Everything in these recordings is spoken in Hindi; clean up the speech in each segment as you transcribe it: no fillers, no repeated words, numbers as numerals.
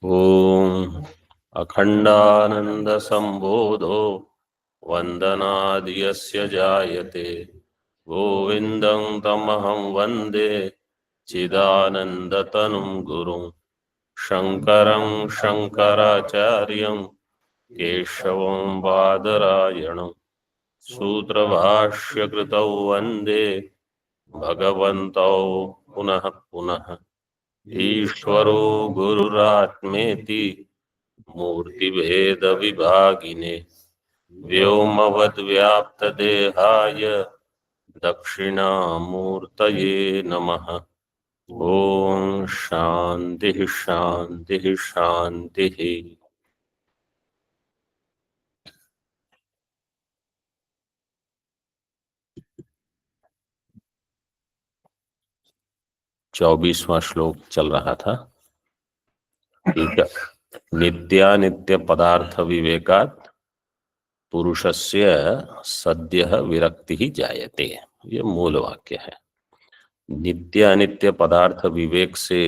ओम अखंडानंदसंबोधो वंदनाद्यस्य जायते गोविंदं तमहं वंदे चिदानंदतनुं गुरुं शंकरं शंकराचार्यं केशवं बादरायणं सूत्रभाष्यकृतौ वंदे भगवन्तौ पुनः पुनः। ईश्वरो गुरुरात्मेति मूर्तिभेद विभागिने व्योमवद्व्याप्तदेहाय दक्षिणामूर्तये नमः। ओम शांति शांति शांति। 24वां श्लोक चल रहा था। ठीक है। नित्यानित्य पदार्थ विवेकात् पुरुषस्य सद्यः विरक्ति ही जायते, ये मूल वाक्य है। नित्य अनित्य पदार्थ विवेक से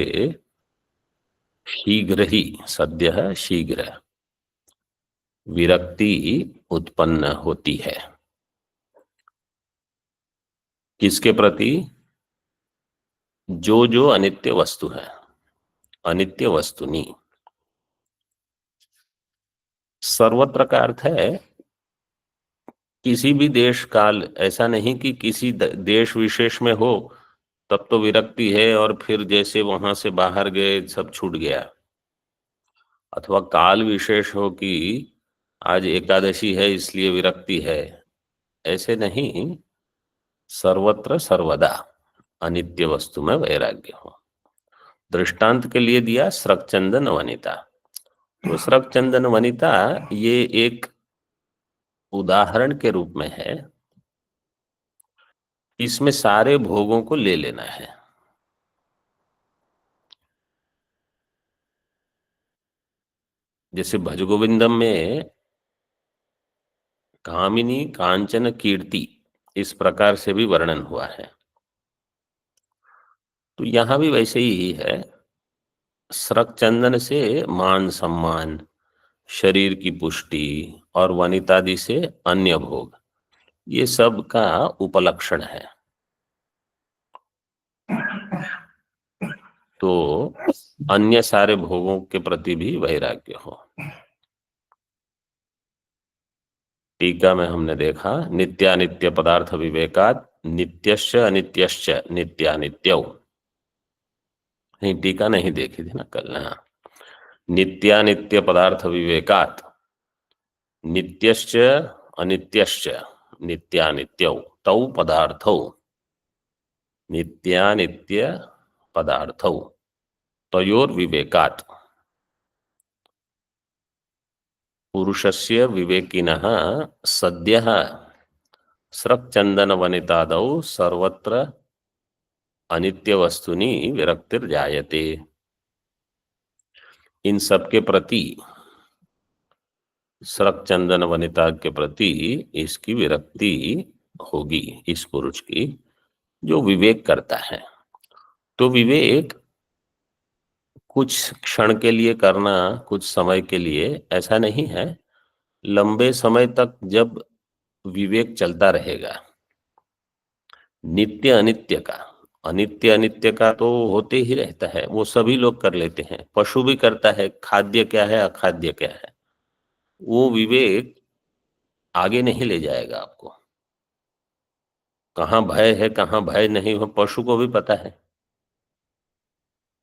शीघ्र ही, सद्यः शीघ्र, विरक्ति उत्पन्न होती है। किसके प्रति? जो जो अनित्य वस्तु है, अनित्य वस्तुनि। सर्वत्र का अर्थ है किसी भी देश काल, ऐसा नहीं कि किसी देश विशेष में हो तब तो विरक्ति है और फिर जैसे वहां से बाहर गए सब छूट गया, अथवा काल विशेष हो कि आज एकादशी है इसलिए विरक्ति है, ऐसे नहीं। सर्वत्र सर्वदा अनित्य वस्तु में वैराग्य हो। दृष्टांत के लिए दिया स्रक्चंदन वनिता। तो स्रक्चंदन वनिता ये एक उदाहरण के रूप में है। इसमें सारे भोगों को ले लेना है। जैसे भजगोविंदम में कामिनी कांचन कीर्ति, इस प्रकार से भी वर्णन हुआ है। तो यहां भी वैसे ही है। स्रक चंदन से मान सम्मान, शरीर की पुष्टि और वनितादि से अन्य भोग, ये सब का उपलक्षण है। तो अन्य सारे भोगों के प्रति भी वैराग्य हो। टीका में हमने देखा नित्यानित्य पदार्थ विवेकात् नित्यश्च अनित्यश्च नित्यानित्यौ। नहीं, टीका नहीं देखी थी ना कल। नित्यानित्य पदार्थ विवेकात् नित्यश्च अनित्यश्च नित्यानित्यौ तौ पदार्थौ नित्यानित्य पदार्थौ तयोर विवेकात् पुरुषस्य विवेकिनः सद्यः स्रक्चंदन वनितादौ सर्वत्र अनित्य वस्तुनि विरक्तिर्जायते। इन सब के प्रति, स्रक चंदन वनिता के प्रति इसकी विरक्ति होगी, इस पुरुष की जो विवेक करता है। तो विवेक कुछ क्षण के लिए करना, कुछ समय के लिए, ऐसा नहीं है। लंबे समय तक जब विवेक चलता रहेगा, नित्य अनित्य का, अनित्य अनित्य का तो होते ही रहता है, वो सभी लोग कर लेते हैं, पशु भी करता है, खाद्य क्या है अखाद्य क्या है, वो विवेक आगे नहीं ले जाएगा आपको। कहाँ भय है कहाँ भय नहीं हो पशु को भी पता है।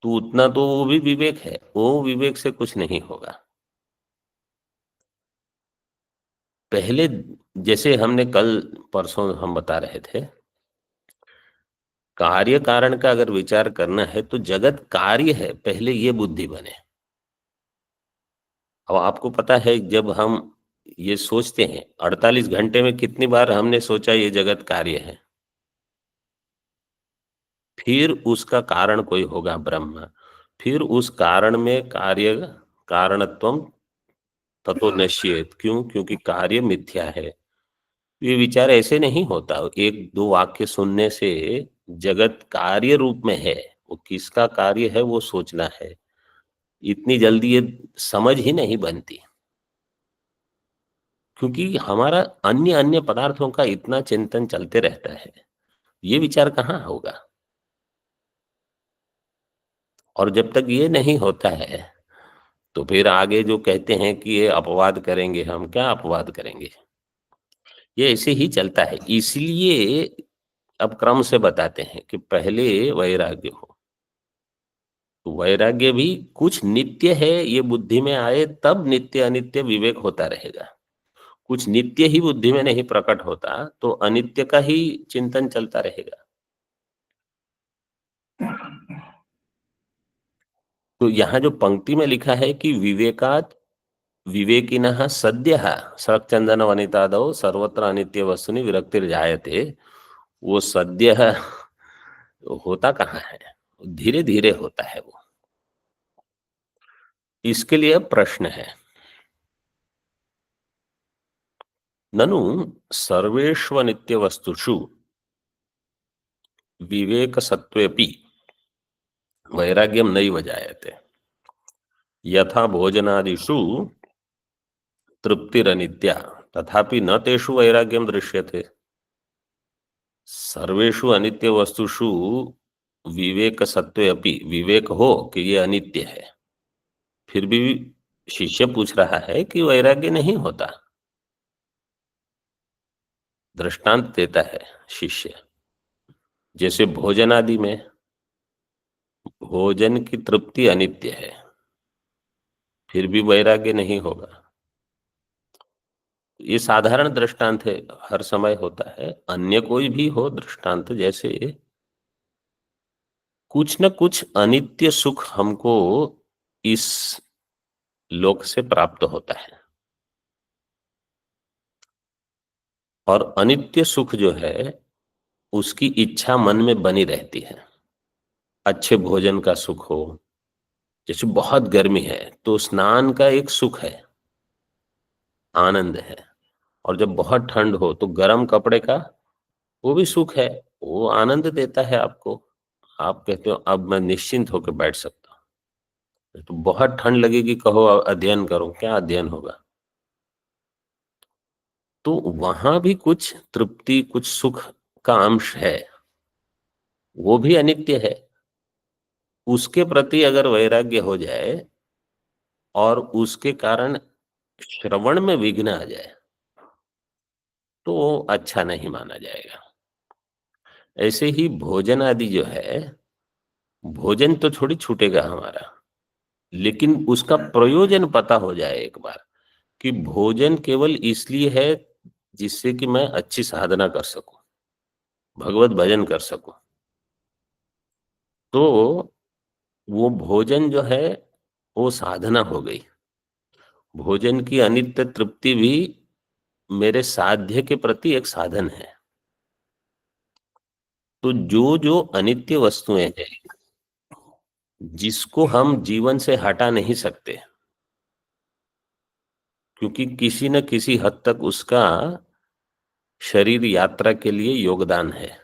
तो उतना तो वो भी विवेक है, वो विवेक से कुछ नहीं होगा। पहले जैसे हमने कल परसों हम बता रहे थे, कार्य कारण का अगर विचार करना है तो जगत कार्य है, पहले ये बुद्धि बने। अब आपको पता है जब हम ये सोचते हैं 48 घंटे में कितनी बार हमने सोचा ये जगत कार्य है, फिर उसका कारण कोई होगा ब्रह्म, फिर उस कारण में कार्य कारणत्वम ततो नश्येत। क्यों? क्योंकि कार्य मिथ्या है। ये विचार ऐसे नहीं होता, एक दो वाक्य सुनने से जगत कार्य रूप में है, वो किसका कार्य है वो सोचना है। इतनी जल्दी ये समझ ही नहीं बनती, क्योंकि हमारा अन्य अन्य पदार्थों का इतना चिंतन चलते रहता है, ये विचार कहाँ होगा? और जब तक ये नहीं होता है, तो फिर आगे जो कहते हैं कि ये अपवाद करेंगे हम, क्या अपवाद करेंगे? ये ऐसे ही चलता है। इसलिए अब क्रम से बताते हैं कि पहले वैराग्य हो। तो वैराग्य भी कुछ नित्य है, ये बुद्धि में आए तब नित्य अनित्य विवेक होता रहेगा। कुछ नित्य ही बुद्धि में नहीं प्रकट होता, तो अनित्य का ही चिंतन चलता रहेगा। तो यहाँ जो पंक्ति में लिखा है कि विवेकात् विवेकिनः सद्यः सच्चंदन वनितादौ सर्वत्र अनित्य वस्तुनि विरक्तिर्जायते, वो सद्यः होता कहाँ है? धीरे धीरे होता है वो। इसके लिए अब प्रश्न है, ननु सर्वेष्वनित्य वस्तुषु विवेक सत्वेपि वैराग्यम नैव जायते, यथा भोजनादिषु तृप्तिरनित्या तथापि न तेषु वैराग्यम दृश्यते। सर्वेषु अनित्य वस्तुषु विवेक सत्वे अपि, विवेक हो कि ये अनित्य है, फिर भी शिष्य पूछ रहा है कि वैराग्य नहीं होता। दृष्टांत देता है शिष्य, जैसे भोजन आदि में भोजन की तृप्ति अनित्य है, फिर भी वैराग्य नहीं होगा। ये साधारण दृष्टांत है, हर समय होता है। अन्य कोई भी हो दृष्टांत, जैसे कुछ न कुछ अनित्य सुख हमको इस लोक से प्राप्त होता है, और अनित्य सुख जो है उसकी इच्छा मन में बनी रहती है। अच्छे भोजन का सुख हो, जैसे बहुत गर्मी है तो स्नान का एक सुख है, आनंद है। और जब बहुत ठंड हो तो गर्म कपड़े का वो भी सुख है, वो आनंद देता है आपको। आप कहते हो अब मैं निश्चिंत होकर बैठ सकता हूँ। तो बहुत ठंड लगेगी, कहो अध्ययन करो, क्या अध्ययन होगा? तो वहां भी कुछ तृप्ति, कुछ सुख का अंश है, वो भी अनित्य है। उसके प्रति अगर वैराग्य हो जाए और उसके कारण श्रवण में विघ्न आ जाए, तो वो अच्छा नहीं माना जाएगा। ऐसे ही भोजन आदि जो है, भोजन तो थोड़ी छूटेगा हमारा, लेकिन उसका प्रयोजन पता हो जाए एक बार, कि भोजन केवल इसलिए है जिससे कि मैं अच्छी साधना कर सकूं, भगवत भजन कर सकूं, तो वो भोजन जो है वो साधना हो गई। भोजन की अनित्य तृप्ति भी मेरे साध्य के प्रति एक साधन है। तो जो जो अनित्य वस्तुएं हैं, जिसको हम जीवन से हटा नहीं सकते, क्योंकि किसी न किसी हद तक उसका शरीर यात्रा के लिए योगदान है,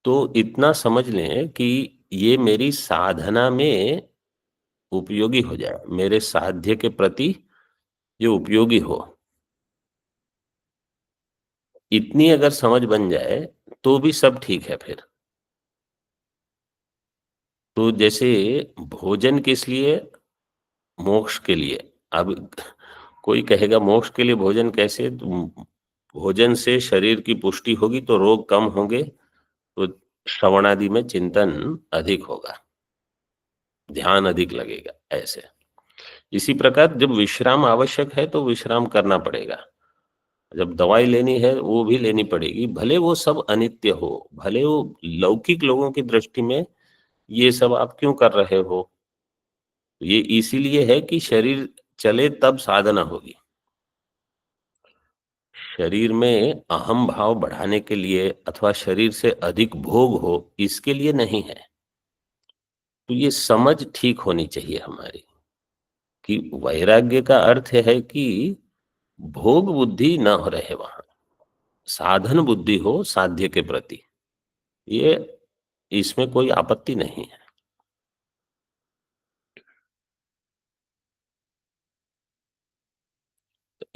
तो इतना समझ लें कि ये मेरी साधना में उपयोगी हो जाए, मेरे साध्य के प्रति ये उपयोगी हो, इतनी अगर समझ बन जाए तो भी सब ठीक है फिर। तो जैसे भोजन किस लिए? मोक्ष के लिए। अब कोई कहेगा मोक्ष के लिए भोजन कैसे? तो भोजन से शरीर की पुष्टि होगी तो रोग कम होंगे, तो श्रवण आदि में चिंतन अधिक होगा, ध्यान अधिक लगेगा, ऐसे। इसी प्रकार जब विश्राम आवश्यक है तो विश्राम करना पड़ेगा, जब दवाई लेनी है वो भी लेनी पड़ेगी, भले वो सब अनित्य हो, भले वो लौकिक लोगों की दृष्टि में ये सब आप क्यों कर रहे हो, ये इसीलिए है कि शरीर चले तब साधना होगी। शरीर में अहम भाव बढ़ाने के लिए अथवा शरीर से अधिक भोग हो, इसके लिए नहीं है। तो ये समझ ठीक होनी चाहिए हमारी, कि वैराग्य का अर्थ है कि भोग बुद्धि न हो रहे वहां, साधन बुद्धि हो साध्य के प्रति, ये इसमें कोई आपत्ति नहीं है।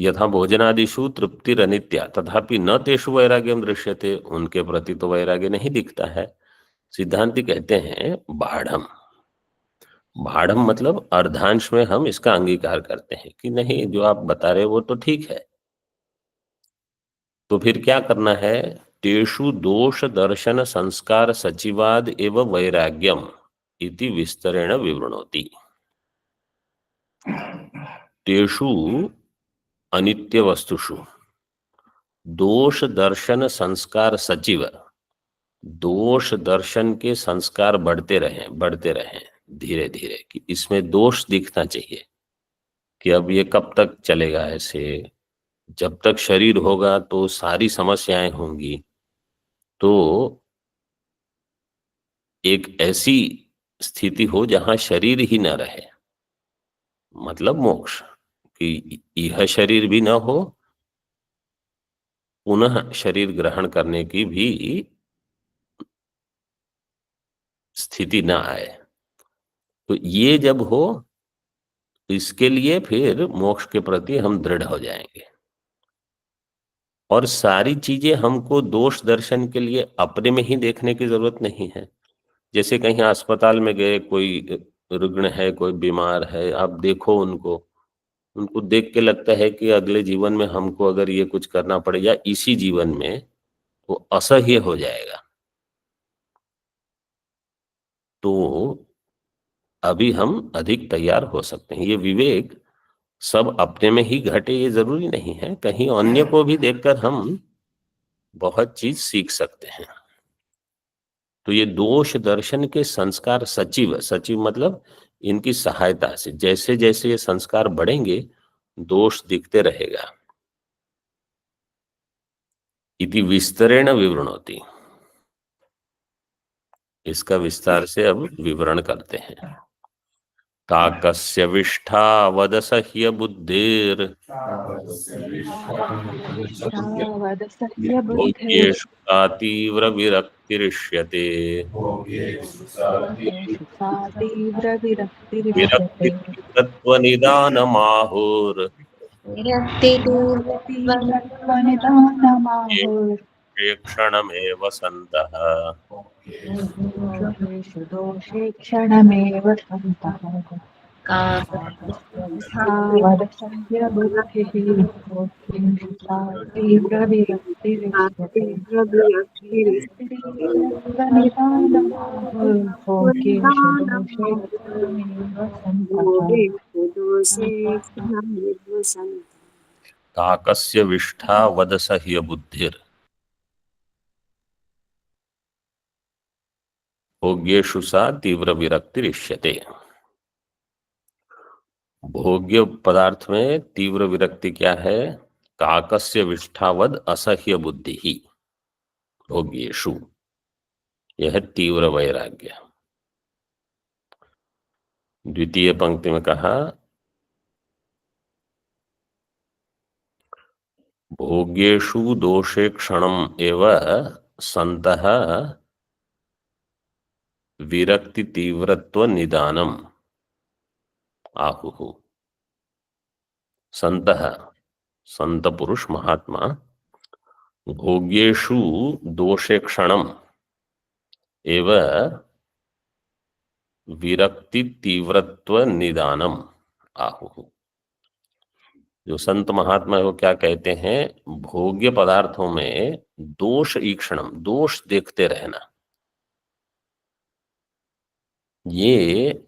यथा भोजनादिषु तृप्तिरनित्या तथापि न तेषु वैराग्यम दृश्यते, उनके प्रति तो वैराग्य नहीं दिखता है। सिद्धांती कहते हैं बाढ़म, बाढ़म मतलब अर्धांश में हम इसका अंगीकार करते हैं कि नहीं, जो आप बता रहे वो तो ठीक है। तो फिर क्या करना है? तेषु दोष दर्शन संस्कार सचिवाद एवं वैराग्यम इति विस्तरेण विवृणोति। तेषु अनित्य वस्तुषु दोष दर्शन संस्कार सचिव, दोष दर्शन के संस्कार बढ़ते रहें धीरे धीरे, कि इसमें दोष दिखना चाहिए कि अब ये कब तक चलेगा ऐसे, जब तक शरीर होगा तो सारी समस्याएं होंगी। तो एक ऐसी स्थिति हो जहां शरीर ही न रहे, मतलब मोक्ष, कि यह शरीर भी न हो, पुनः शरीर ग्रहण करने की भी स्थिति न आए। तो ये जब हो, इसके लिए फिर मोक्ष के प्रति हम दृढ़ हो जाएंगे। और सारी चीजें हमको दोष दर्शन के लिए अपने में ही देखने की जरूरत नहीं है। जैसे कहीं अस्पताल में गए, कोई रुग्ण है, कोई बीमार है, आप देखो उनको, उनको देख के लगता है कि अगले जीवन में हमको अगर ये कुछ करना पड़े या इसी जीवन में, तो असह्य हो जाएगा। तो अभी हम अधिक तैयार हो सकते हैं। ये विवेक सब अपने में ही घटे ये जरूरी नहीं है, कहीं अन्य को भी देखकर हम बहुत चीज सीख सकते हैं। तो ये दोष दर्शन के संस्कार सचिव, सचिव मतलब इनकी सहायता से जैसे जैसे ये संस्कार बढ़ेंगे, दोष दिखते रहेगा। इति विस्तरेण विवृणोति, इसका विस्तार से अब विवरण करते हैं। काकस्य विष्ठा वदसह्य बुद्धिर वदसह्य बुद्धिर् भोग्येषु सा तीव्र विरक्तिरिष्यते। भोग्येषु सा तीव्रविरक्तिरिष्यते। विरक्तितत्त्वनिदानमाहुर् विरक्तितत्त्वनिदानमाहुः ये क्षणमेव सन्तः। भोगेषु दोषे क्षणमेव सन्तः। काकस्य विष्ठा वदसह्य बुद्धिः भोग्येषु सा तीव्रविरक्तिरिष्यते। विरक्तितत्त्वनिदानमाहुः भोगेषु दोषे क्षणमेव सन्तः। काकस्य विष्ठा वदसह्य बुद्धिर भोग्येषु सा तीव्र विरक्तिरिष्यते। भोग्य पदार्थ में तीव्र विरक्ति क्या है? काकस्य विष्ठावद असह्य बुद्धि ही भोग्येषु, यह तीव्र वैराग्य। द्वितीय पंक्ति में कहा भोग्येषु दोषे क्षणम एव संतः विरक्ति तीव्रत्व निदानम आहुः। संतः, संत पुरुष महात्मा, भोग्येषु दोषे क्षणम एव विरक्ति तीव्रत्व निदानम आहुः। जो संत महात्मा है वो क्या कहते हैं? भोग्य पदार्थों में दोष ईक्षणम, दोष देखते रहना, ये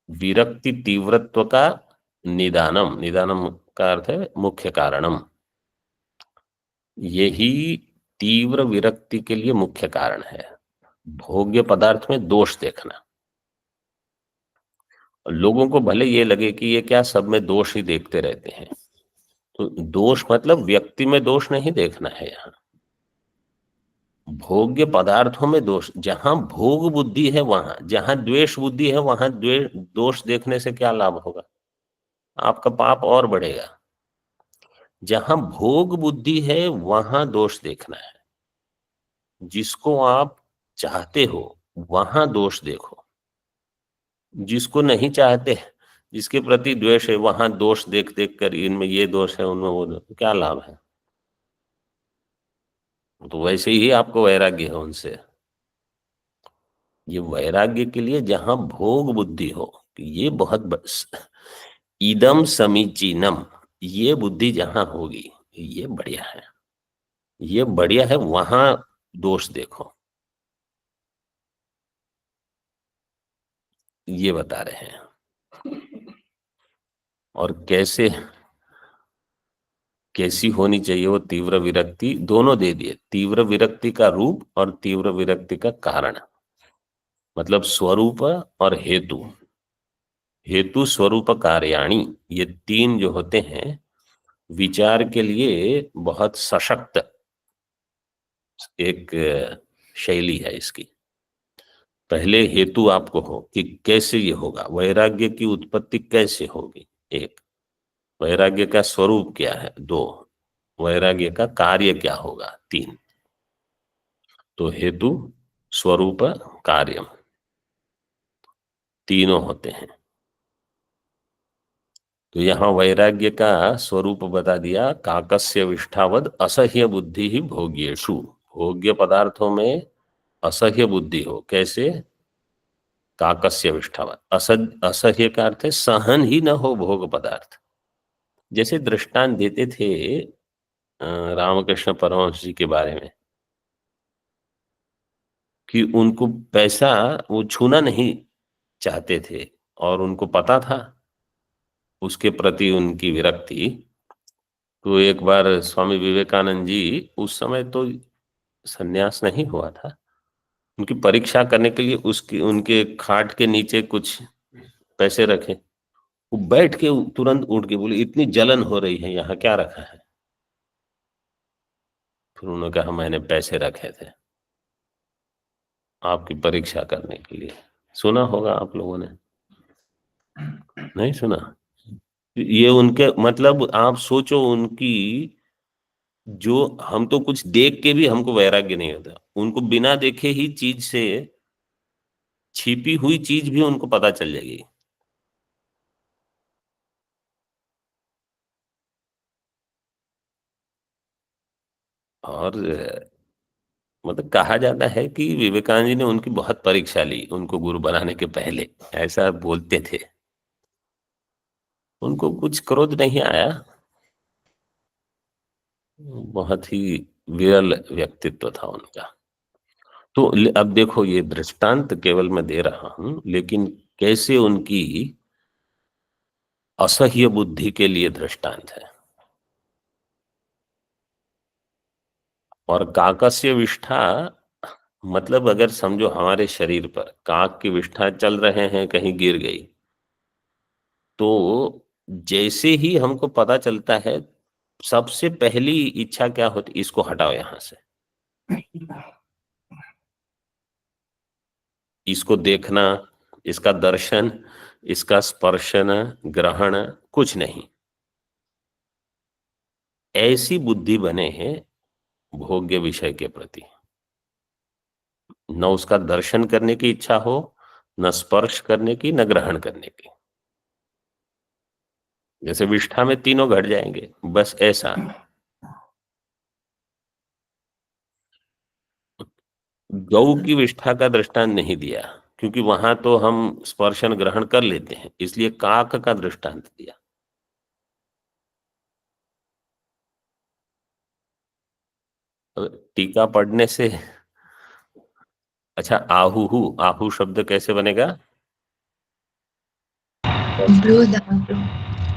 विरक्ति तीव्रत्व का निदानम, निदानम का अर्थ है मुख्य कारणम, यही तीव्र विरक्ति के लिए मुख्य कारण है, भोग्य पदार्थ में दोष देखना। लोगों को भले ये लगे कि ये क्या सब में दोष ही देखते रहते हैं, तो दोष मतलब व्यक्ति में दोष नहीं देखना है। यहाँ भोग्य पदार्थों में दोष, जहां भोग बुद्धि है वहां, जहां द्वेष बुद्धि है वहां द्वेष दोष देखने से क्या लाभ होगा? आपका पाप और बढ़ेगा। जहां भोग बुद्धि है वहां दोष देखना है। जिसको आप चाहते हो वहां दोष देखो, जिसको नहीं चाहते जिसके प्रति द्वेष है वहां दोष देख देख कर इनमें ये दोष है उनमें वो दोष, क्या लाभ है? तो वैसे ही आपको वैराग्य है उनसे। ये वैराग्य के लिए जहां भोग बुद्धि हो कि ये बहुत बस इदम समीचीनम, ये बुद्धि जहां होगी ये बढ़िया है, ये बढ़िया है, वहां दोष देखो, ये बता रहे हैं। और कैसी होनी चाहिए वो तीव्र विरक्ति, दोनों दे दिए, तीव्र विरक्ति का रूप और तीव्र विरक्ति का कारण, मतलब स्वरूप और हेतु। हेतु स्वरूप कार्याणी, ये तीन जो होते हैं विचार के लिए बहुत सशक्त एक शैली है इसकी। पहले हेतु आपको हो कि कैसे ये होगा, वैराग्य की उत्पत्ति कैसे होगी, एक, वैराग्य का स्वरूप क्या है, दो, वैराग्य का कार्य क्या होगा, तीन। तो हेतु स्वरूप कार्यम तीनों होते हैं। तो यहाँ वैराग्य का स्वरूप बता दिया, काकस्य विष्ठावद असह्य बुद्धि ही भोग्येषु, भोग्य पदार्थों में असह्य बुद्धि हो, कैसे? काकस्य विष्ठावद, असह्य का अर्थ है सहन ही न हो भोग पदार्थ। जैसे दृष्टांत देते थे रामकृष्ण परमहंस जी के बारे में कि उनको पैसा वो छूना नहीं चाहते थे और उनको पता था उसके प्रति उनकी विरक्ति। तो एक बार स्वामी विवेकानंद जी, उस समय तो सन्यास नहीं हुआ था, उनकी परीक्षा करने के लिए उसकी उनके खाट के नीचे कुछ पैसे रखे, वो बैठ के तुरंत उठ के बोले इतनी जलन हो रही है यहाँ क्या रखा है? फिर उन्होंने कहा मैंने पैसे रखे थे आपकी परीक्षा करने के लिए। सुना होगा आप लोगों ने, नहीं सुना? ये उनके मतलब आप सोचो, उनकी जो, हम तो कुछ देख के भी हमको वैराग्य नहीं होता, उनको बिना देखे ही चीज से छिपी हुई चीज भी उनको पता चल जाएगी। और मतलब कहा जाता है कि विवेकानंद जी ने उनकी बहुत परीक्षा ली उनको गुरु बनाने के पहले, ऐसा बोलते थे। उनको कुछ क्रोध नहीं आया, बहुत ही विरल व्यक्तित्व था उनका। तो अब देखो ये दृष्टांत केवल मैं दे रहा हूं, लेकिन कैसे उनकी असह्य बुद्धि के लिए दृष्टांत है। और काकस्य विष्ठा मतलब अगर समझो हमारे शरीर पर काक की विष्ठा चल रहे हैं, कहीं गिर गई, तो जैसे ही हमको पता चलता है सबसे पहली इच्छा क्या होती, इसको हटाओ यहां से, इसको देखना, इसका दर्शन, इसका स्पर्शन ग्रहण कुछ नहीं। ऐसी बुद्धि बने हैं भोग्य विषय के प्रति, न उसका दर्शन करने की इच्छा हो, न स्पर्श करने की, न ग्रहण करने की। जैसे विष्ठा में तीनों घट जाएंगे, बस ऐसा। गौ की विष्ठा का दृष्टांत नहीं दिया क्योंकि वहां तो हम स्पर्शन ग्रहण कर लेते हैं, इसलिए काक का दृष्टांत दिया। टीका पढ़ने से, अच्छा आहु, आहु शब्द कैसे बनेगा? भ्रू धातु।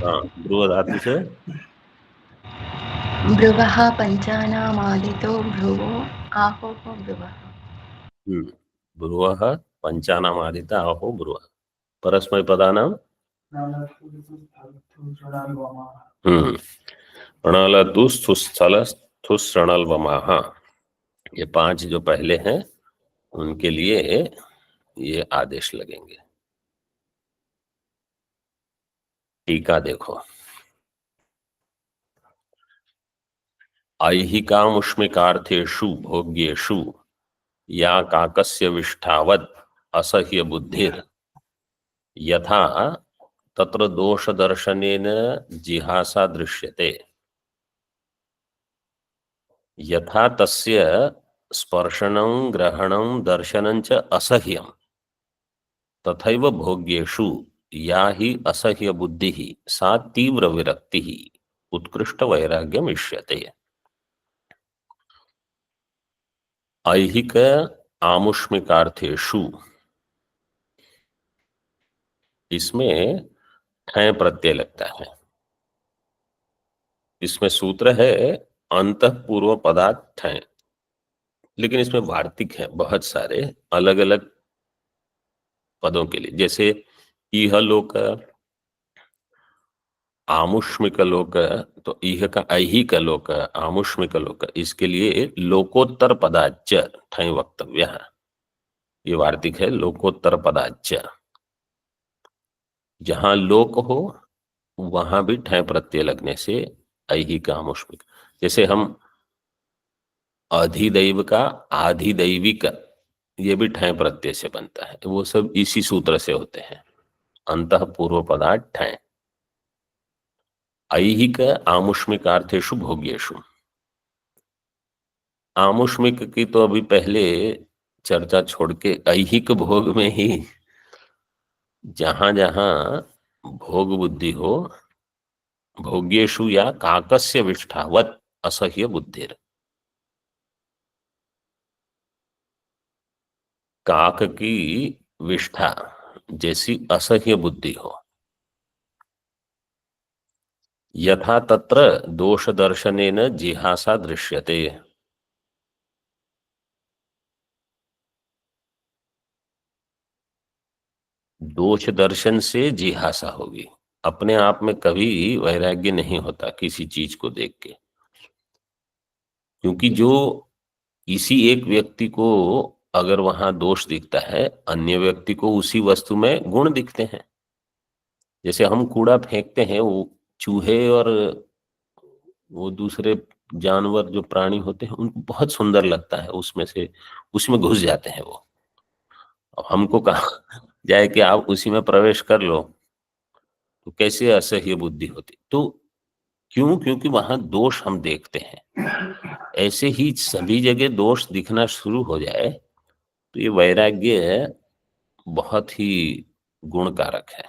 हाँ, भ्रुव धातु से भ्रुवः पञ्चानामादितो भ्रुवो आहोः भ्रुवः। भ्रुवः पंचानामादिता आहो भ्रुव, परस्मैपदानां प्रणलतुस्थुस्थलस्थुसृणल्वमाः, ये पांच जो पहले हैं उनके लिए ये आदेश लगेंगे। टीका देखो, ऐहिकामुष्मिकार्थेषु भोग्येषु या काकस्य विष्ठावत् असह्य बुद्धिर यथा तत्र दोष दर्शनेन जिहासा दृश्यते यथा तस्य स्पर्शनं ग्रहणं दर्शनं च असह्यं तथैव भोग्येषु या हि असह्य बुद्धिः सा तीव्र विरक्तिः उत्कृष्ट वैराग्यम इष्यते। ऐहिक आमुष्मिकार्थेषु, इसमें ठय प्रत्यय लगता है। इसमें सूत्र है अंतःपूर्व पदार्थ ठय, लेकिन इसमें वार्तिक है बहुत सारे अलग अलग पदों के लिए। जैसे इह लोक, आमुष्मिक लोक, तो इह का ऐहिक लोक, आमुष्मिक लोक, इसके लिए लोकोत्तर पदाच्च ठय वक्तव्य है। ये वार्तिक है लोकोत्तर पदाच्च। जहां लोक हो वहां भी ठय प्रत्यय लगने से ऐहिक आमुष्मिक। जैसे हम अधिदैव का आधिदैविक, ये भी ठय प्रत्यय से बनता है, वो सब इसी सूत्र से होते हैं। अंतः पूर्व पदार्थ ठय। ऐहिक आमुष्मिकार्थेषु भोग्येषु, आमुष्मिक की तो अभी पहले चर्चा छोड़ के ऐहिक भोग में ही जहां जहां भोग बुद्धि हो, भोग्येषु या काकस्य विष्ठावत असह्य बुद्धिर, काक की विष्ठा जैसी असह्य बुद्धि हो। यथा तत्र दोष दर्शनेन जिहासा दृश्यते, दोष दर्शन से जिहासा होगी। अपने आप में कभी वैराग्य नहीं होता किसी चीज को देख के, क्योंकि जो इसी एक व्यक्ति को अगर वहां दोष दिखता है, अन्य व्यक्ति को उसी वस्तु में गुण दिखते हैं। जैसे हम कूड़ा फेंकते हैं, वो चूहे और वो दूसरे जानवर जो प्राणी होते हैं उनको बहुत सुंदर लगता है, उसमें से उसमें घुस जाते हैं वो। अब हमको कहा जाए कि आप उसी में प्रवेश कर लो, तो कैसे असह्य बुद्धि होती। तो क्यों? क्योंकि वहां दोष हम देखते हैं। ऐसे ही सभी जगह दोष दिखना शुरू हो जाए तो ये वैराग्य बहुत ही गुणकारक है।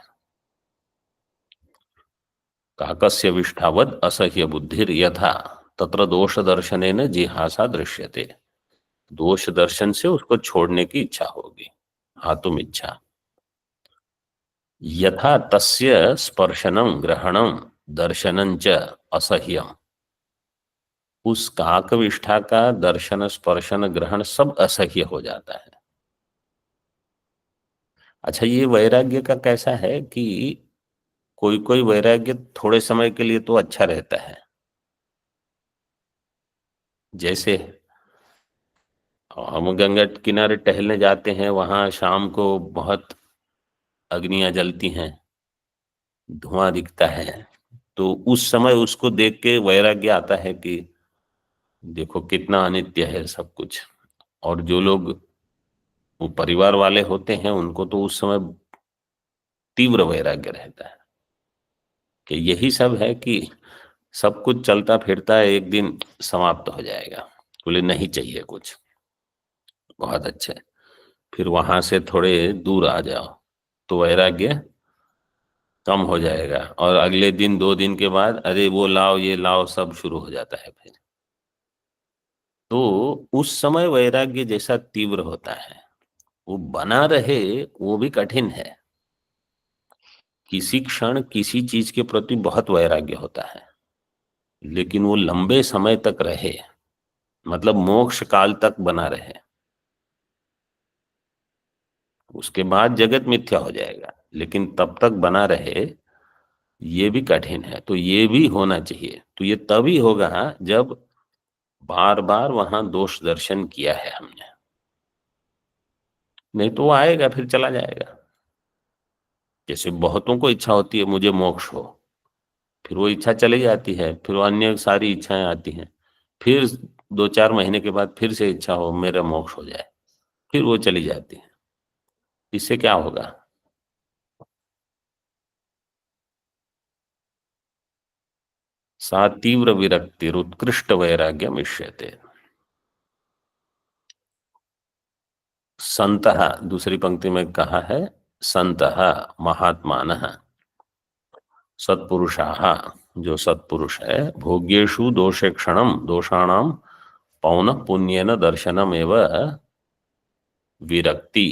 काकस्य विष्ठावद असह्य बुद्धिर यथा तत्र दोष दर्शनेन जिहासा दृश्यते, दोष दर्शन से उसको छोड़ने की इच्छा होगी, हातुम इच्छा। यथा तस्य स्पर्शनं ग्रहणं दर्शनं च असह्यम, उस काक विष्ठा का दर्शन स्पर्शन ग्रहण सब असह्य हो जाता है। अच्छा, ये वैराग्य का कैसा है कि कोई कोई वैराग्य थोड़े समय के लिए तो अच्छा रहता है। जैसे हम गंगा किनारे टहलने जाते हैं, वहां शाम को बहुत अग्नियां जलती हैं, धुआं दिखता है, तो उस समय उसको देख के वैराग्य आता है कि देखो कितना अनित्य है सब कुछ। और जो लोग वो परिवार वाले होते हैं उनको तो उस समय तीव्र वैराग्य रहता है कि यही सब है कि सब कुछ चलता फिरता है, एक दिन समाप्त हो जाएगा। बोले नहीं चाहिए कुछ, बहुत अच्छे, फिर वहां से थोड़े दूर आ जाओ तो वैराग्य कम हो जाएगा। और अगले दिन 2 दिन के बाद अरे वो लाओ ये लाओ सब शुरू हो जाता है फिर। तो उस समय वैराग्य जैसा तीव्र होता है, वो बना रहे वो भी कठिन है। किसी क्षण किसी चीज के प्रति बहुत वैराग्य होता है, लेकिन वो लंबे समय तक रहे, मतलब मोक्ष काल तक बना रहे, उसके बाद जगत मिथ्या हो जाएगा, लेकिन तब तक बना रहे ये भी कठिन है। तो ये भी होना चाहिए। तो ये तभी होगा जब बार बार वहां दोष दर्शन किया है हमने, नहीं तो वो आएगा फिर चला जाएगा। जैसे बहुतों को इच्छा होती है मुझे मोक्ष हो, फिर वो इच्छा चली जाती है, फिर वो अन्य सारी इच्छाएं आती हैं, फिर 2-4 महीने के बाद फिर से इच्छा हो मेरा मोक्ष हो जाए, फिर वो चली जाती है। इससे क्या होगा? सा तीव्र विरक्तिरुत्कृष्ट वैराग्यम इष्यते। संतः, दूसरी पंक्ति में कहा है संतः महात्मानः, सत्पुरुषाः, जो सत्पुरुष है, भोग्येषु दोषे क्षणम दोषाणाम पौनः पुण्येन दर्शनम एव विरक्ति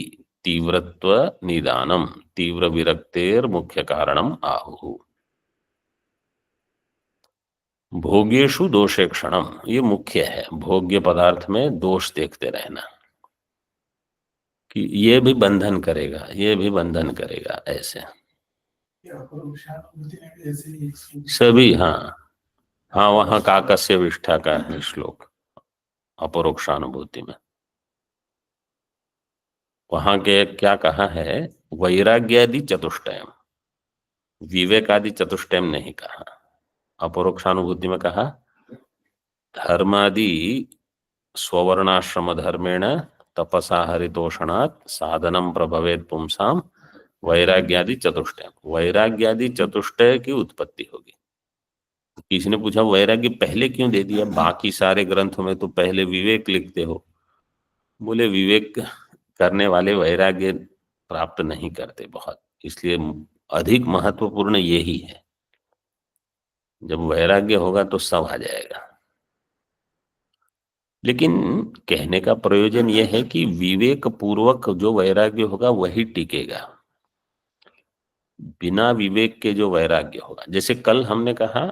तीव्रत्व निदानम तीव्र विरक्तेर मुख्य कारणम आहुः। भोग्येषु दोषे क्षणम, ये मुख्य है, भोग्य पदार्थ में दोष देखते रहना कि ये भी बंधन करेगा, ये भी बंधन करेगा, ऐसे सभी। हाँ हाँ, वहां काकस्य विष्ठा का है श्लोक अपरोक्षानुभूति में। वहां के क्या कहा है, वैराग्यादि चतुष्टयम, विवेकादि चतुष्टयम नहीं कहा। अपरोक्षानुभूति में कहा धर्मादि स्ववर्णाश्रम धर्मेण तपसा हरितोषणात् साधनम प्रभवेत पुंसाम वैराग्यादि चतुष्टय, वैराग्यादि चतुष्टय की उत्पत्ति होगी। किसी ने पूछा वैराग्य पहले क्यों दे दिया, बाकी सारे ग्रंथों में तो पहले विवेक लिखते हो। बोले विवेक करने वाले वैराग्य प्राप्त नहीं करते बहुत, इसलिए अधिक महत्वपूर्ण यही है। जब वैराग्य होगा तो सब आ जाएगा। लेकिन कहने का प्रयोजन यह है कि विवेक पूर्वक जो वैराग्य होगा वही टिकेगा। बिना विवेक के जो वैराग्य होगा, जैसे कल हमने कहा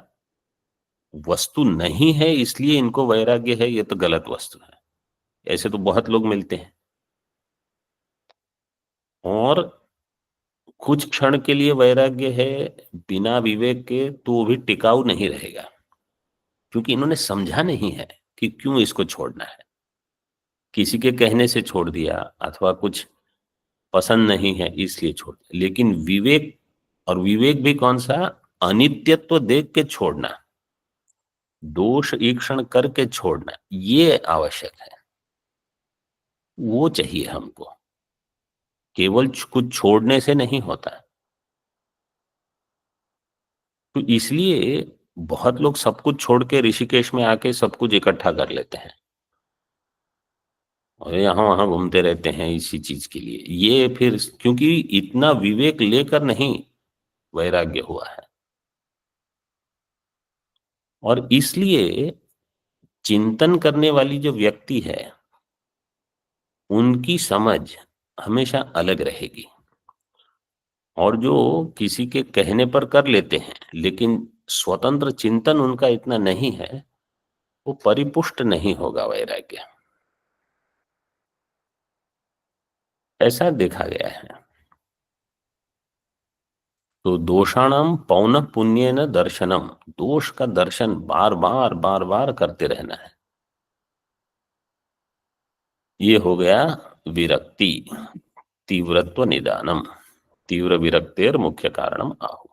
वस्तु नहीं है इसलिए इनको वैराग्य है, ये तो गलत वस्तु है। ऐसे तो बहुत लोग मिलते हैं और कुछ क्षण के लिए वैराग्य है बिना विवेक के, तो वो भी टिकाऊ नहीं रहेगा, क्योंकि इन्होंने समझा नहीं है कि क्यों इसको छोड़ना है। किसी के कहने से छोड़ दिया अथवा कुछ पसंद नहीं है इसलिए छोड़ दिया। लेकिन विवेक, और विवेक भी कौन सा, अनित्यत्व देख के छोड़ना, दोष ईक्षण करके छोड़ना, ये आवश्यक है। वो चाहिए हमको, केवल कुछ छोड़ने से नहीं होता। तो इसलिए बहुत लोग सब कुछ छोड़ के ऋषिकेश में आके सब कुछ इकट्ठा कर लेते हैं और यहाँ वहां घूमते रहते हैं इसी चीज के लिए। ये फिर क्योंकि इतना विवेक लेकर नहीं वैराग्य हुआ है, और इसलिए चिंतन करने वाली जो व्यक्ति है उनकी समझ हमेशा अलग रहेगी। और जो किसी के कहने पर कर लेते हैं लेकिन स्वतंत्र चिंतन उनका इतना नहीं है, वो परिपुष्ट नहीं होगा वैराग्य, ऐसा देखा गया है। तो दोषाणाम पौन पुण्य न दर्शनम, दोष का दर्शन बार बार करते रहना है। ये हो गया विरक्ति तीव्रत्व निदानम, तीव्र विरक्तेर मुख्य कारणम आहु।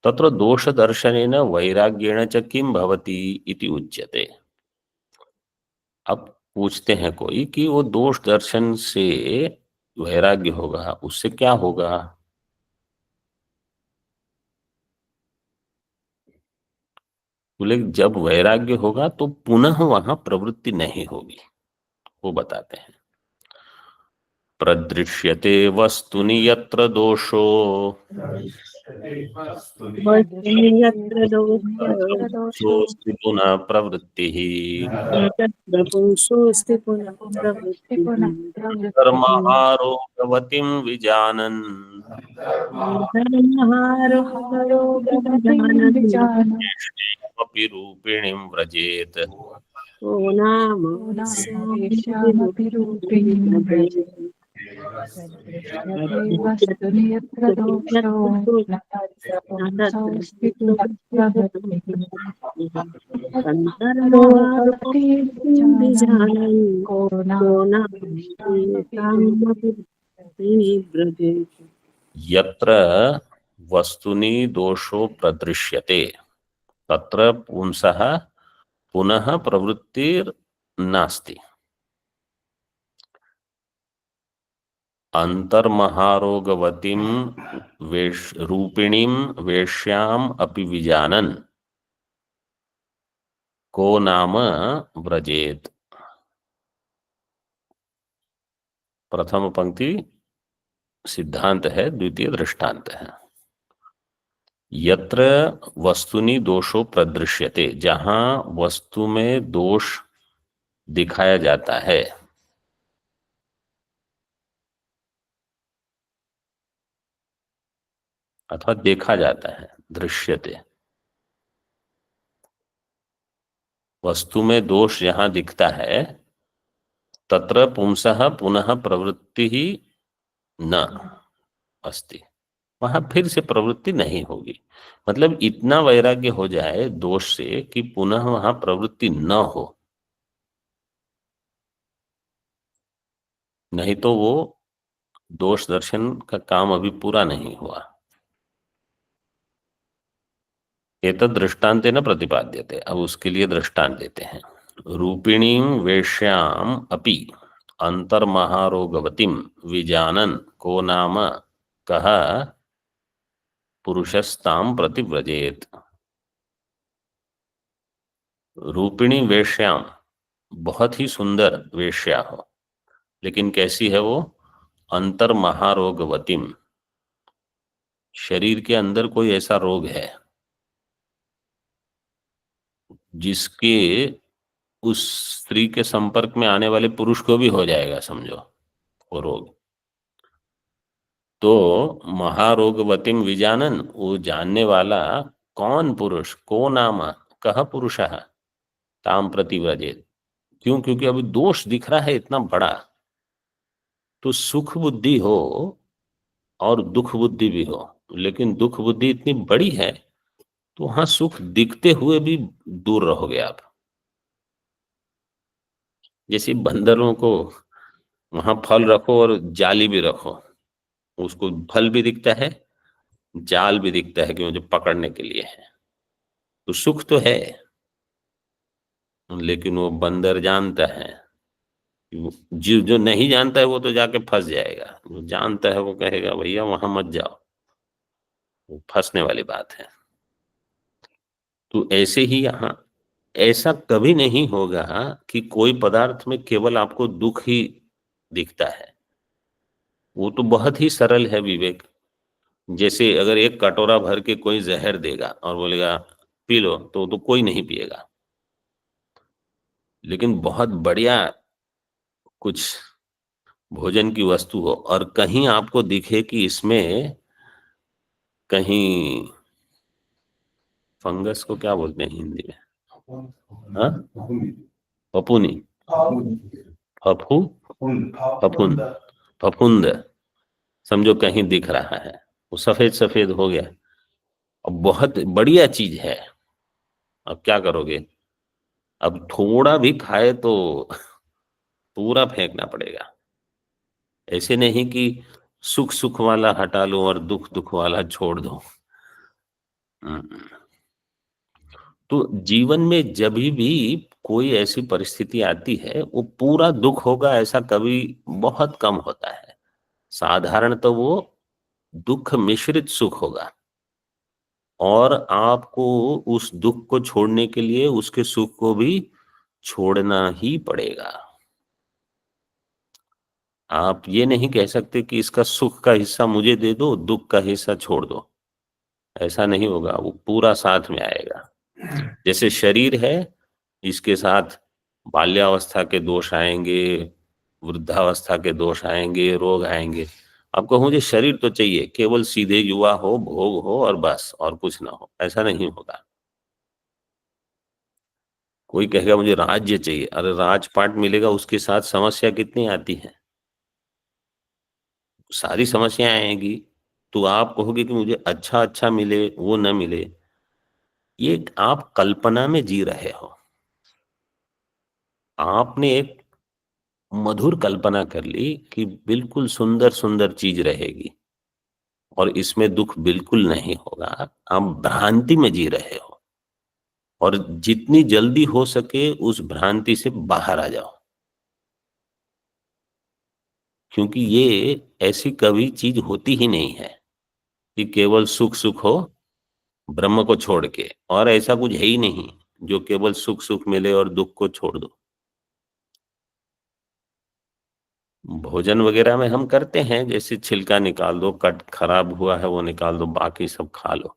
तत्र दोष दर्शनेन वैराग्येण च किम भवति इति उच्यते। अब पूछते हैं कोई कि वो दोष दर्शन से वैराग्य होगा, उससे क्या होगा? बोले जब वैराग्य होगा तो पुनः वहां प्रवृत्ति नहीं होगी। वो बताते हैं प्रदृश्यते वस्तुनि यत्र दोषो यत्र दोषो सोऽस्ति पुनः प्रवृत्तिः तत्र पुंसोऽस्ति पुनः प्रवृत्तिः कर्महारोगवतीं विजानन् अपि रूपिणीं व्रजेत। को नाम श्यामपि रूपिणीं व्रजेत्। तद्दृश्यते वस्तुनि यत्र दोषो न तत्र पुंसोऽस्ति पुनः प्रवृत्तिः। कर्मोऽपि विजानन् को नाम श्यामपि व्रजेत्। यत्र वस्तुनि दोषो प्रदृश्यते तत्र पुंसः पुनः प्रवृत्तिर नास्ति। अंतर्महारोगवतीं रूपिणीं वेश्याम अपि विजानन्, को नाम व्रजेत। प्रथम पंक्ति सिद्धांत है, द्वितीय दृष्टांत है। यत्र वस्तुनि दोषो प्रदृश्यते, जहां वस्तु में दोष दिखाया जाता है, अथवा देखा जाता है, दृश्यते, वस्तु में दोष जहां दिखता है, तत्र पुंसः पुनः प्रवृत्ति ही न अस्ति, वहां फिर से प्रवृत्ति नहीं होगी। मतलब इतना वैराग्य हो जाए दोष से कि पुनः वहां प्रवृत्ति न हो, नहीं तो वो दोष दर्शन का काम अभी पूरा नहीं हुआ। एतद् दृष्टान्तेन प्रतिपाद्यते, अब उसके लिए दृष्टांत देते हैं। रूपिणीं वेश्याम अपि अंतर्महारोगवतीं विजानन को नाम कह पुरुषस्ताम प्रतिव्रजेत। रूपिणी वेश्याम, बहुत ही सुंदर वेश्या हो, लेकिन कैसी है वो? अंतर महारोगवतीम, शरीर के अंदर कोई ऐसा रोग है जिसके उस स्त्री के संपर्क में आने वाले पुरुष को भी हो जाएगा, समझो वो रोग। तो महारोगवतीम विजानन, वो जानने वाला कौन पुरुष, को नाम कह पुरुषः ताम प्रतिव्रजेत। क्यों? क्योंकि अभी दोष दिख रहा है इतना बड़ा, तो सुख बुद्धि हो और दुख बुद्धि भी हो, लेकिन दुख बुद्धि इतनी बड़ी है तो वहां सुख दिखते हुए भी दूर रहोगे आप। जैसे बंदरों को वहां फल रखो और जाली भी रखो, उसको फल भी दिखता है, जाल भी दिखता है कि मुझे पकड़ने के लिए है, तो सुख तो है, लेकिन वो बंदर जानता है, जो जो नहीं जानता है वो तो जाके फंस जाएगा, जो जानता है वो कहेगा भैया वहां मत जाओ, वो फंसने वाली बात है। तो ऐसे ही यहाँ ऐसा कभी नहीं होगा कि कोई पदार्थ में केवल आपको दुख ही दिखता है, वो तो बहुत ही सरल है विवेक। जैसे अगर एक कटोरा भर के कोई जहर देगा और बोलेगा पी लो, तो कोई नहीं पिएगा। लेकिन बहुत बढ़िया कुछ भोजन की वस्तु हो और कहीं आपको दिखे कि इसमें कहीं फंगस को क्या बोलते हैं हिंदी में? हाँ, फफूंदी, फफू फफूंद, फफूंद समझो कहीं दिख रहा है, वो सफेद सफेद हो गया, अब बहुत बढ़िया चीज है, अब क्या करोगे? अब थोड़ा भी खाए तो पूरा फेंकना पड़ेगा। ऐसे नहीं कि सुख सुख वाला हटा लो और दुख दुख वाला छोड़ दो। तो जीवन में जब भी कोई ऐसी परिस्थिति आती है, वो पूरा दुख होगा ऐसा कभी बहुत कम होता है। साधारण तो वो दुख मिश्रित सुख होगा, और आपको उस दुख को छोड़ने के लिए उसके सुख को भी छोड़ना ही पड़ेगा। आप ये नहीं कह सकते कि इसका सुख का हिस्सा मुझे दे दो, दुख का हिस्सा छोड़ दो, ऐसा नहीं होगा, वो पूरा साथ में आएगा। जैसे शरीर है, इसके साथ बाल्यावस्था के दोष आएंगे, वृद्धावस्था के दोष आएंगे, रोग आएंगे। आपको मुझे शरीर तो चाहिए, केवल सीधे युवा हो, भोग हो और बस, और कुछ ना हो, ऐसा नहीं होगा। कोई कहेगा मुझे राज्य चाहिए, अरे राजपाट मिलेगा, उसके साथ समस्या कितनी आती है, सारी समस्याएं आएंगी। तो आप कहोगे कि मुझे अच्छा अच्छा मिले, वो न मिले, ये आप कल्पना में जी रहे हो। आपने एक मधुर कल्पना कर ली कि बिल्कुल सुंदर सुंदर चीज रहेगी और इसमें दुख बिल्कुल नहीं होगा, आप भ्रांति में जी रहे हो। और जितनी जल्दी हो सके उस भ्रांति से बाहर आ जाओ, क्योंकि ये ऐसी कभी चीज होती ही नहीं है कि केवल सुख सुख हो ब्रह्म को छोड़ के, और ऐसा कुछ है ही नहीं। जो केवल सुख सुख मिले और दुख को छोड़ दो। भोजन वगैरह में हम करते हैं, जैसे छिलका निकाल दो, कट खराब हुआ है वो निकाल दो, बाकी सब खा लो।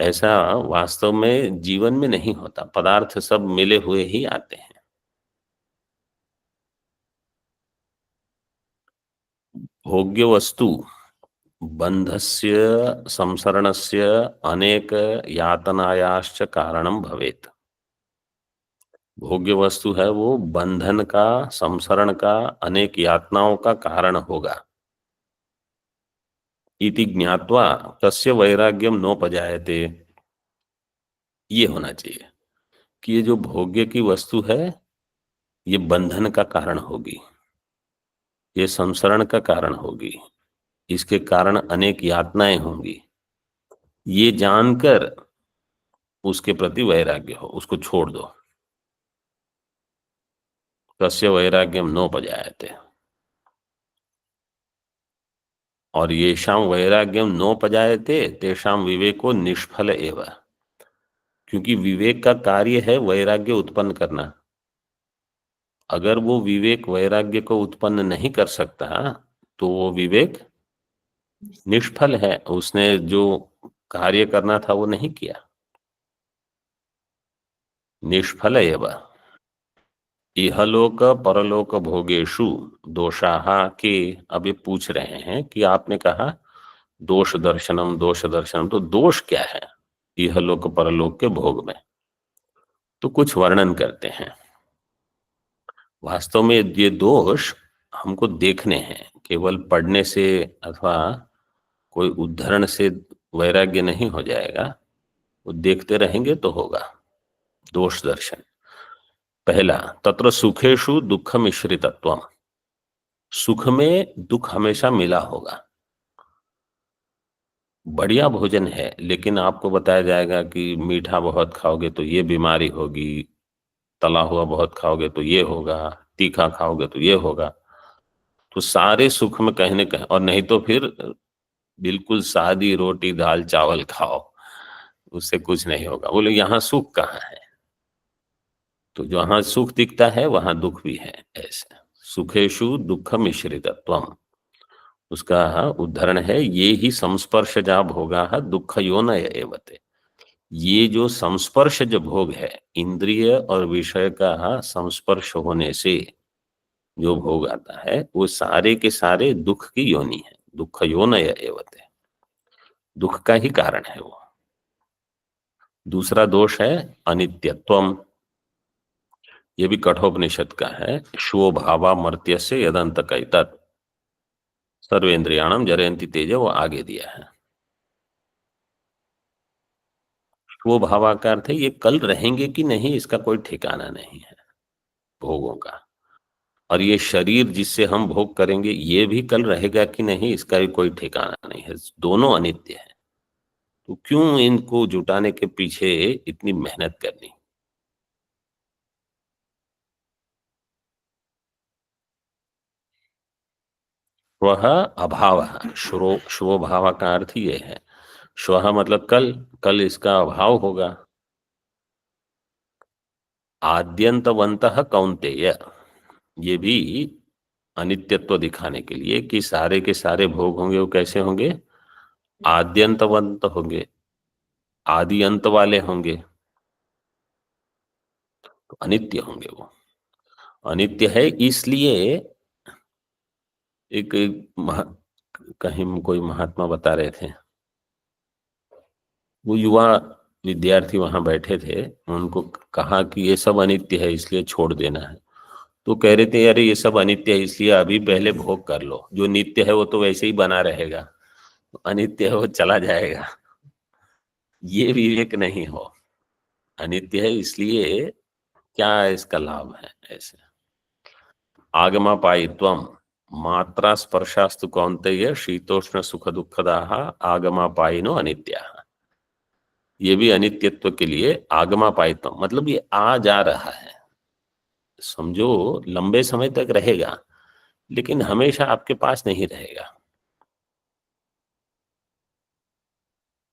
ऐसा वास्तव में जीवन में नहीं होता, पदार्थ सब मिले हुए ही आते हैं। भोग्य वस्तु बंधस्य संसरणस्य अनेक यातनायाश्च कारणम भवेत्। भोग्य वस्तु है वो बंधन का, संसरण का, अनेक यातनाओं का कारण होगा। इति ज्ञात्वा तस्य वैराग्यम नोपजायते। ये होना चाहिए कि ये जो भोग्य की वस्तु है ये बंधन का कारण होगी, ये संसरण का कारण होगी, इसके कारण अनेक यातनाएं होंगी। ये जानकर उसके प्रति वैराग्य हो, उसको छोड़ दो। तस्य वैराग्यम नोपजायते। और येषां वैराग्यम नोपजायते तेषां विवेको निष्फल एव। क्योंकि विवेक का कार्य है वैराग्य उत्पन्न करना। अगर वो विवेक वैराग्य को उत्पन्न नहीं कर सकता तो वो विवेक निष्फल है, उसने जो कार्य करना था वो नहीं किया। निष्फल एव। इहलोक परलोक भोगेषु दोषाः के। अब ये पूछ रहे हैं कि आपने कहा दोष दर्शनम, दोष दर्शनम, तो दोष क्या है इहलोक परलोक के भोग में? तो कुछ वर्णन करते हैं। वास्तव में ये दोष हमको देखने हैं, केवल पढ़ने से अथवा कोई उद्धरण से वैराग्य नहीं हो जाएगा, वो देखते रहेंगे तो होगा। दोष दर्शन। पहला, तत्र सुखेषु दुख मिश्रितत्वम। सुख में दुख हमेशा मिला होगा। बढ़िया भोजन है लेकिन आपको बताया जाएगा कि मीठा बहुत खाओगे तो ये बीमारी होगी, तला हुआ बहुत खाओगे तो ये होगा, तीखा खाओगे तो ये होगा। तो सारे सुख में कहीं न कहीं, और नहीं तो फिर बिल्कुल सादी रोटी दाल चावल खाओ, उससे कुछ नहीं होगा। बोले यहाँ सुख कहाँ है? तो जहाँ सुख दिखता है वहां दुख भी है। ऐसे सुखेषु दुख मिश्रितत्वम, उसका उदाहरण है ये ही संस्पर्शजा भोगा दुख योन एवते। ये जो संस्पर्शज भोग है, इंद्रिय और विषय का संस्पर्श होने से जो भोग आता है वो सारे के सारे दुख की योनि है। दुख योन एवते, दुख का ही कारण है वो। दूसरा दोष है अनित्यत्वम। ये भी कठोपनिषद का है। शो भावा मर्त्य से यदंत कैतत सर्वेन्द्रियाणम जरयंती तेज, वो आगे दिया है। वो भावा का अर्थ है ये कल रहेंगे कि नहीं इसका कोई ठिकाना नहीं है भोगों का। और ये शरीर जिससे हम भोग करेंगे ये भी कल रहेगा कि नहीं इसका भी कोई ठिकाना नहीं है। दोनों अनित्य है। तो क्यों इनको जुटाने के पीछे इतनी मेहनत करनी? वह अभाव, श्रो भाव का अर्थ ये है। श्वः मतलब कल, कल इसका अभाव होगा। आद्यंतवंतः कौन्तेय, ये भी अनित्यत्व दिखाने के लिए कि सारे के सारे भोग होंगे वो कैसे होंगे? आद्यंतवंत होंगे, आदि अंत वाले होंगे, तो अनित्य होंगे। वो अनित्य है इसलिए एक कहीं कोई महात्मा बता रहे थे, वो युवा विद्यार्थी वहां बैठे थे, उनको कहा कि ये सब अनित्य है इसलिए छोड़ देना है। तो कह रहे थे अरे ये सब अनित्य है इसलिए अभी पहले भोग कर लो, जो नित्य है वो तो वैसे ही बना रहेगा, अनित्य है वो चला जाएगा। ये विवेक नहीं हो। अनित्य है इसलिए क्या इसका लाभ है? ऐसे आगमापायित्वम मात्रा स्पर्शास्तु कौन्तेय शीतोष्ण सुख दुखदाः आगमापायिनो अनित्याः। ये भी अनित्यत्व के लिए आगमापायित्वम मतलब ये आ जा रहा है, समझो लंबे समय तक रहेगा लेकिन हमेशा आपके पास नहीं रहेगा।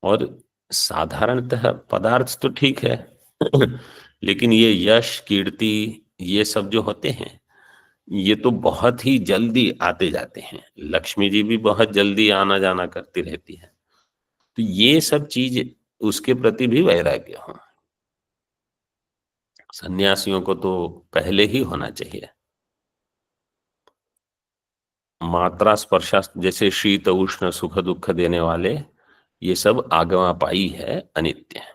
और साधारणतः पदार्थ तो ठीक है, लेकिन ये यश कीर्ति ये सब जो होते हैं ये तो बहुत ही जल्दी आते जाते हैं। लक्ष्मी जी भी बहुत जल्दी आना जाना करती रहती है, तो ये सब चीज उसके प्रति भी वैराग्य हो। सन्यासियों को तो पहले ही होना चाहिए। मात्रा स्पर्शा जैसे शीत उष्ण सुख दुख देने वाले ये सब आगमापाई है, अनित्य है।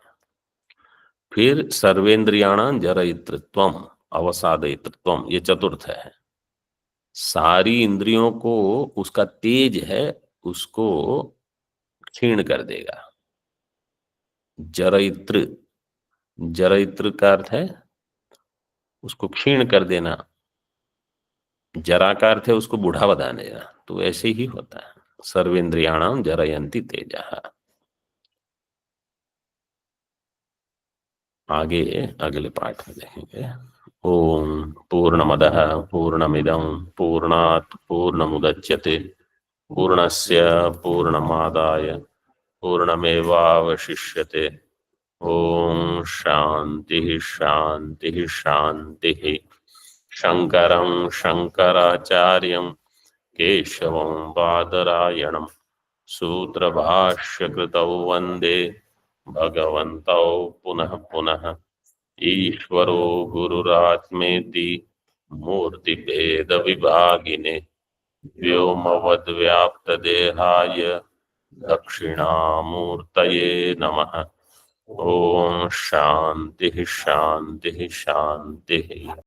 फिर सर्वेंद्रियाणां जरयितृत्वम अवसादयितृत्वम, ये चतुर्थ है। सारी इंद्रियों को उसका तेज है, उसको क्षीण कर देगा। जरयित्र, जरयित्र का अर्थ है उसको क्षीण कर देना, जरा का अर्थ है उसको बूढ़ा बना देना, तो ऐसे ही होता है। सर्वेंद्रियाणाम जरयंती तेजः। आगे अगले पाठ में देखेंगे। ओम पूर्णमदः पूर्णमिदं पूर्णात् पूर्णमुदच्यते पूर्णस्य पूर्णमादाय पूर्णमेवावशिष्यते। ओम शांति शांति शांति। शंकरं शंकराचार्यं केशवं बादरायणं सूत्रभाष्यकृतौ वन्दे भगवन्तौ पुनः पुनः। ईश्वरो गुरुरात्मेति मूर्तिभेदविभागिने व्योमवद्व्याप्तदेहाय दक्षिणामूर्तये नमः। ओम शांति शांति शांति।